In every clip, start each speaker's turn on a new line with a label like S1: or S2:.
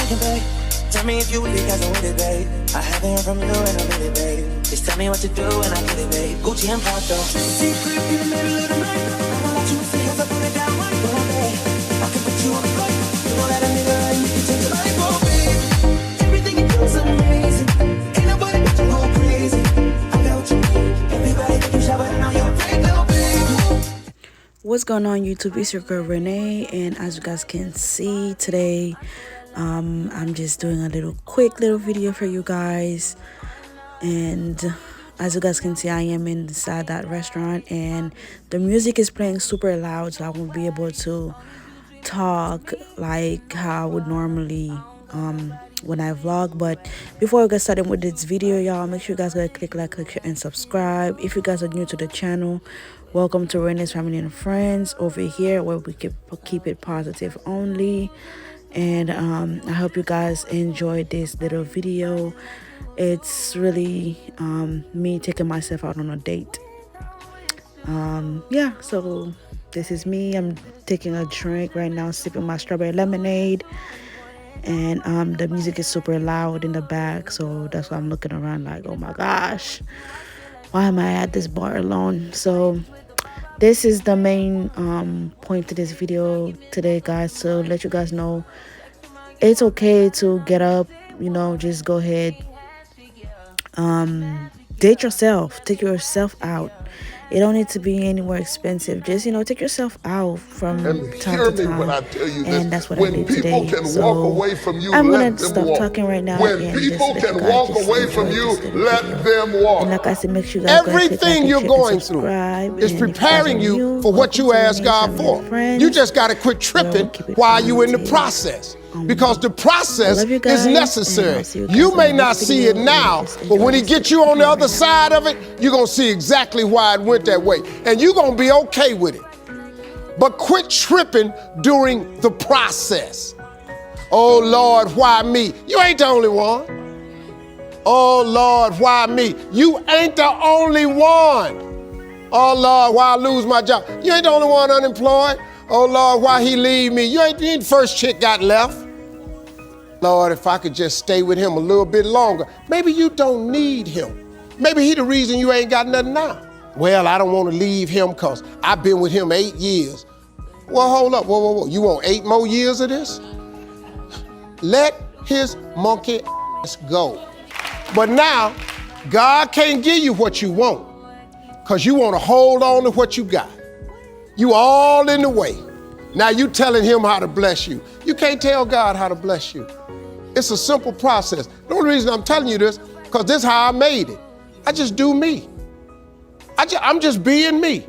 S1: I can pay. Tell me if you with it, cause I'm with it, babe. I haven't heard from you and I'm with it, babe. Just tell me what to do and I get it, babe. Gucci and Prada. Secret in the middle of the night. I'ma let you see if I put it down right for me. I can put you on the flight. You know that a nigga and you can change your life, oh babe. Everything you do is amazing. Ain't nobody but you go crazy. I got what you need. Everybody think you shy, but now you're fake, little babe.
S2: What's going on, YouTube? It's your girl Renee, and as you guys can see today, I'm just doing a quick little video for you guys. And as you guys can see, I am inside that restaurant and the music is playing super loud, so I won't be able to talk like how I would normally when I vlog. But before we get started with this video, y'all, make sure you guys go click like, click share, and subscribe. If you guys are new to the channel, welcome to Renee's Family and Friends over here, where we keep it positive only. And I hope you guys enjoyed this little video. It's really me taking myself out on a date. Yeah, so this is me. I'm taking a drink right now, sipping my strawberry lemonade, and the music is super loud in the back, so that's why I'm looking around like, oh my gosh, why am I at this bar alone? So this is the main point to this video today, guys, to let you guys know it's okay to get up, you know, just go ahead, date yourself, take yourself out. It don't need to be anywhere expensive. Just, you know, take yourself out from time to time. When I tell you this, and that's what I did today. So I'm gonna stop talking right now. When people can walk away from you, let them walk. And like I said, make sure you guys
S3: everything you're going through is preparing you for what you ask God for. You just got to quit tripping while you're in the process. Because the process is necessary. You may not see it now, but when he gets you on the other side of it, you're going to see exactly why it went that way. And you're going to be okay with it. But quit tripping during the process. Oh, Lord, why me? You ain't the only one. Oh, Lord, why me? You ain't the only one. Oh, Lord, why I lose my job? You ain't the only one unemployed. Oh, Lord, why he leave me? You ain't the first chick got left. Lord, if I could just stay with him a little bit longer. Maybe you don't need him. Maybe he the reason you ain't got nothing now. Well, I don't want to leave him because I've been with him 8 years. Well, hold up, whoa. You want 8 more years of this? Let his monkey ass go. But now, God can't give you what you want because you want to hold on to what you got. You all in the way. Now you telling him how to bless you. You can't tell God how to bless you. It's a simple process. The only reason I'm telling you this, because this is how I made it. I just do me. I'm just being me.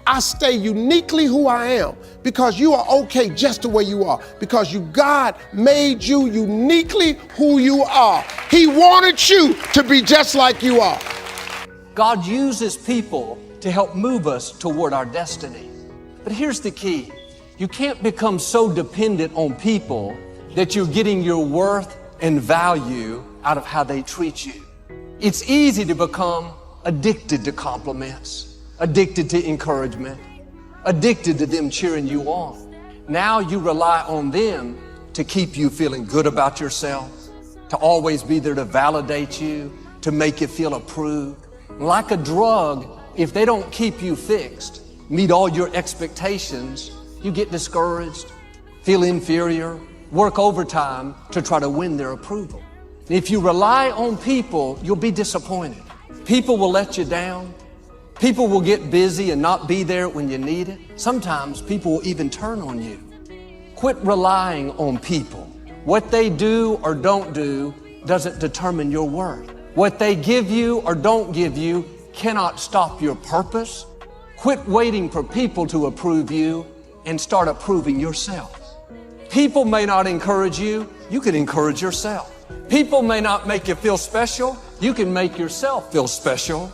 S3: I stay uniquely who I am because you are okay just the way you are, because God made you uniquely who you are. He wanted you to be just like you are.
S4: God uses people to help move us toward our destiny. But here's the key. You can't become so dependent on people that you're getting your worth and value out of how they treat you. It's easy to become addicted to compliments, addicted to encouragement, addicted to them cheering you on. Now you rely on them to keep you feeling good about yourself, to always be there to validate you, to make you feel approved. Like a drug, if they don't keep you fixed, meet all your expectations, you get discouraged, feel inferior, work overtime to try to win their approval. If you rely on people, you'll be disappointed. People will let you down. People will get busy and not be there when you need it. Sometimes people will even turn on you. Quit relying on people. What they do or don't do doesn't determine your worth. What they give you or don't give you cannot stop your purpose. Quit waiting for people to approve you and start approving yourself. People may not encourage you, you can encourage yourself. People may not make you feel special, you can make yourself feel special.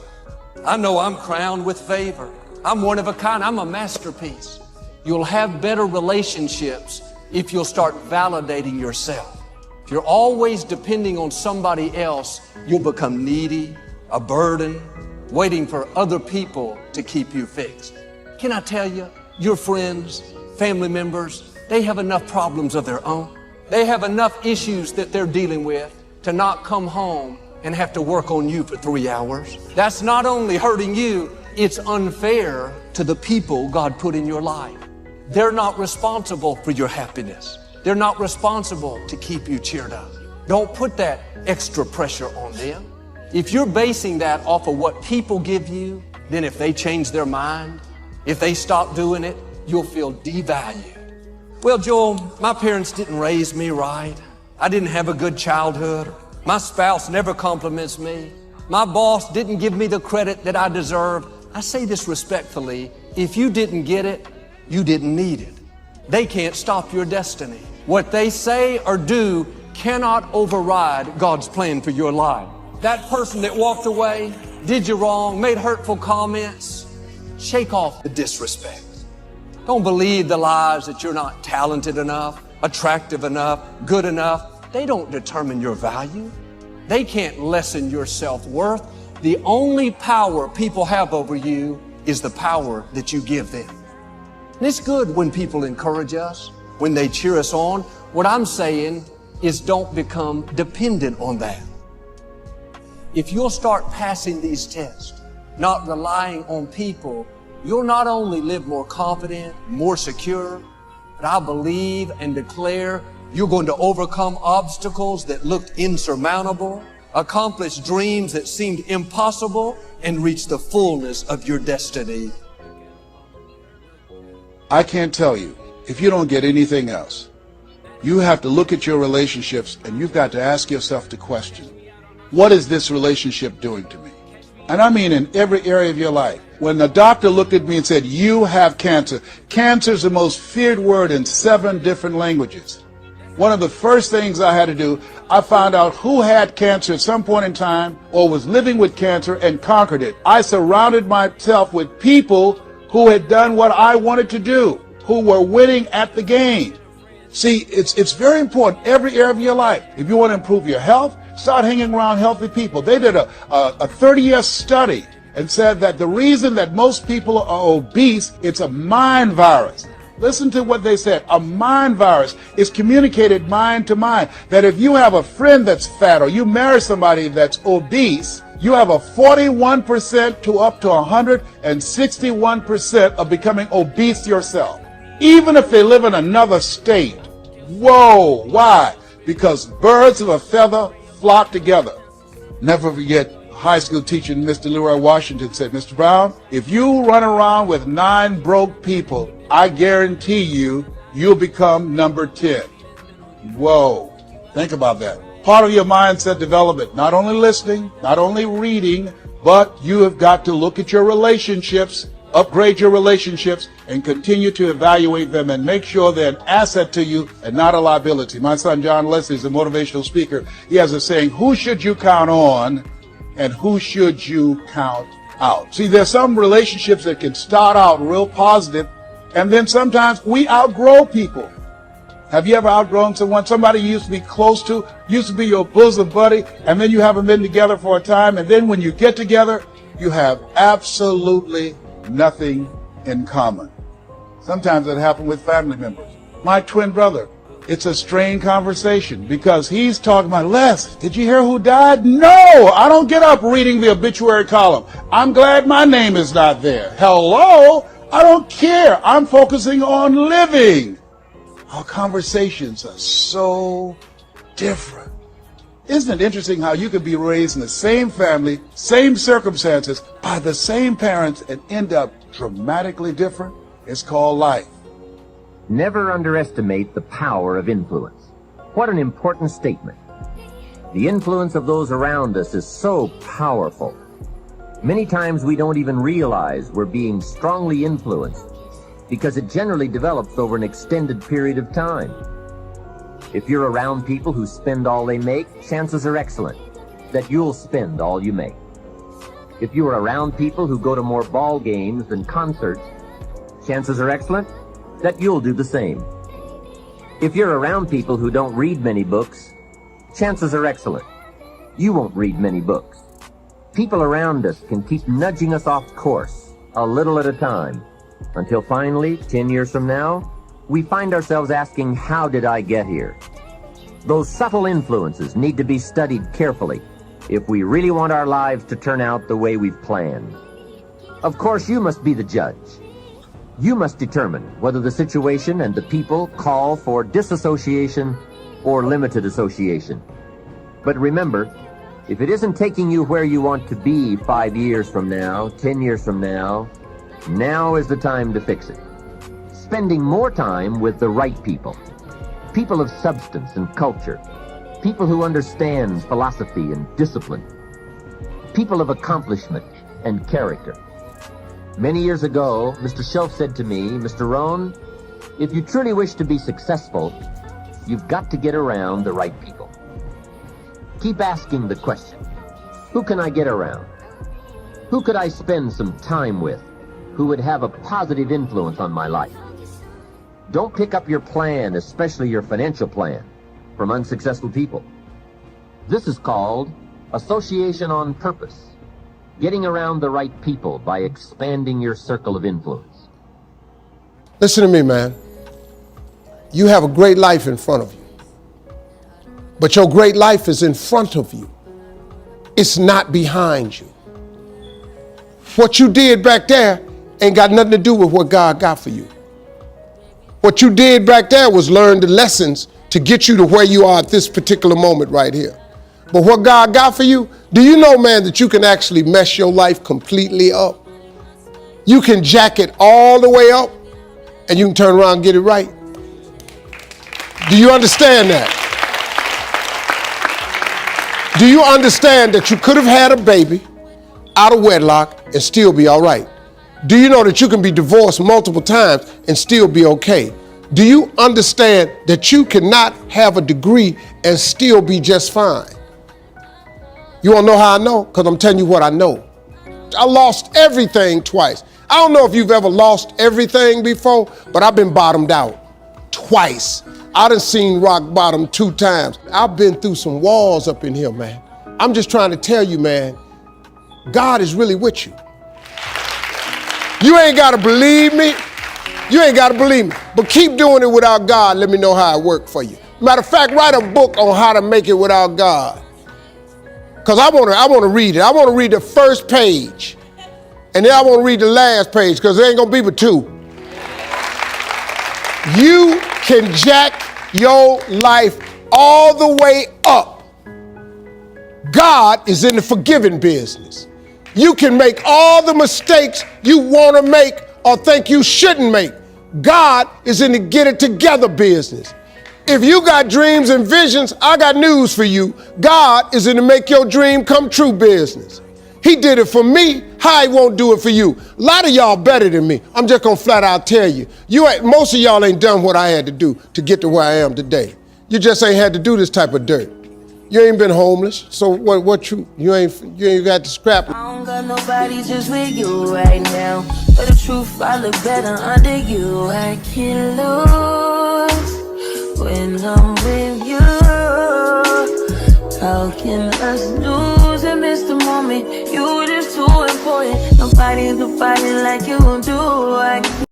S4: I know I'm crowned with favor. I'm one of a kind, I'm a masterpiece. You'll have better relationships if you'll start validating yourself. If you're always depending on somebody else, you'll become needy, a burden, waiting for other people to keep you fixed. Can I tell you, your friends, family members, they have enough problems of their own. They have enough issues that they're dealing with to not come home and have to work on you for 3 hours. That's not only hurting you, it's unfair to the people God put in your life. They're not responsible for your happiness. They're not responsible to keep you cheered up. Don't put that extra pressure on them. If you're basing that off of what people give you, then if they change their mind, if they stop doing it, you'll feel devalued. Well, Joel, my parents didn't raise me right. I didn't have a good childhood. My spouse never compliments me. My boss didn't give me the credit that I deserve. I say this respectfully. If you didn't get it, you didn't need it. They can't stop your destiny. What they say or do cannot override God's plan for your life. That person that walked away, did you wrong, made hurtful comments, shake off the disrespect. Don't believe the lies that you're not talented enough, attractive enough, good enough. They don't determine your value. They can't lessen your self-worth. The only power people have over you is the power that you give them. And it's good when people encourage us, when they cheer us on. What I'm saying is don't become dependent on that. If you'll start passing these tests, not relying on people, you'll not only live more confident, more secure, but I believe and declare you're going to overcome obstacles that looked insurmountable, accomplish dreams that seemed impossible, and reach the fullness of your destiny.
S5: I can't tell you, if you don't get anything else, you have to look at your relationships and you've got to ask yourself the question, what is this relationship doing to me? And I mean in every area of your life. When the doctor looked at me and said, you have cancer, cancer is the most feared word in 7 different languages. One of the first things I had to do, I found out who had cancer at some point in time or was living with cancer and conquered it. I surrounded myself with people who had done what I wanted to do, who were winning at the game. See, it's very important, every area of your life. If you want to improve your health, start hanging around healthy people. They did a 30-year study and said that the reason that most people are obese, it's a mind virus. Listen to what they said. A mind virus is communicated mind to mind. That if you have a friend that's fat or you marry somebody that's obese, you have a 41% to up to 161% of becoming obese yourself. Even if they live in another state. Whoa, why? Because birds of a feather flock together. Never forget, high school teacher Mr. Leroy Washington said, Mr. Brown, if you run around with 9 broke people, I guarantee you'll become number 10. Whoa, think about that. Part of your mindset development, not only listening, not only reading, but you have got to look at your relationships, upgrade your relationships, and continue to evaluate them and make sure they're an asset to you and not a liability. My son John Leslie is a motivational speaker. He has a saying, who should you count on and who should you count out? See, there's some relationships that can start out real positive, and then sometimes we outgrow people. Have you ever outgrown someone? Somebody you used to be close to, used to be your bosom buddy, and then you haven't been together for a time, and then when you get together, you have absolutely nothing in common. Sometimes it happens with family members. My twin brother, it's a strained conversation because he's talking about, Les, did you hear who died? No, I don't get up reading the obituary column. I'm glad my name is not there. Hello, I don't care. I'm focusing on living. Our conversations are so different. Isn't it interesting how you could be raised in the same family, same circumstances, by the same parents and end up dramatically different? It's called life.
S6: Never underestimate the power of influence. What an important statement. The influence of those around us is so powerful. Many times we don't even realize we're being strongly influenced because it generally develops over an extended period of time. If you're around people who spend all they make, chances are excellent that you'll spend all you make. If you're around people who go to more ball games than concerts, chances are excellent that you'll do the same. If you're around people who don't read many books, chances are excellent you won't read many books. People around us can keep nudging us off course a little at a time until finally, 10 years from now, we find ourselves asking, how did I get here? Those subtle influences need to be studied carefully if we really want our lives to turn out the way we've planned. Of course, you must be the judge. You must determine whether the situation and the people call for disassociation or limited association. But remember, if it isn't taking you where you want to be 5 years from now, 10 years from now, now is the time to fix it. Spending more time with the right people. People of substance and culture. People who understand philosophy and discipline. People of accomplishment and character. Many years ago, Mr. Shelf said to me, "Mr. Rohn, if you truly wish to be successful, you've got to get around the right people." Keep asking the question, who can I get around? Who could I spend some time with who would have a positive influence on my life? Don't pick up your plan, especially your financial plan, from unsuccessful people. This is called association on purpose. Getting around the right people by expanding your circle of influence.
S3: Listen to me, man. You have a great life in front of you. But your great life is in front of you. It's not behind you. What you did back there ain't got nothing to do with what God got for you. What you did back there was learn the lessons to get you to where you are at this particular moment right here. But what God got for you, do you know, man, that you can actually mess your life completely up? You can jack it all the way up and you can turn around and get it right. Do you understand that? Do you understand that you could have had a baby out of wedlock and still be all right? Do you know that you can be divorced multiple times and still be okay? Do you understand that you cannot have a degree and still be just fine? You want to know how I know? Because I'm telling you what I know. I lost everything twice. I don't know if you've ever lost everything before, but I've been bottomed out twice. I done seen rock bottom 2 times. I've been through some walls up in here, man. I'm just trying to tell you, man, God is really with you. You ain't got to believe me. You ain't got to believe me. But keep doing it without God. Let me know how it worked for you. Matter of fact, write a book on how to make it without God. Because I want to read it. I want to read the first page. And then I want to read the last page because there ain't going to be but 2. You can jack your life all the way up. God is in the forgiving business. You can make all the mistakes you want to make or think you shouldn't make. God is in the get it together business. If you got dreams and visions, I got news for you. God is in the make your dream come true business. He did it for me. How he won't do it for you? A lot of y'all better than me. I'm just going to flat out tell you. Most of y'all ain't done what I had to do to get to where I am today. You just ain't had to do this type of dirt. You ain't been homeless, so what you ain't got to scrap.
S1: I don't got nobody just with you right now. But the truth, I look better under you. I can't lose when I'm with you. How can us lose and miss the moment? You just too important. Nobody's like you do.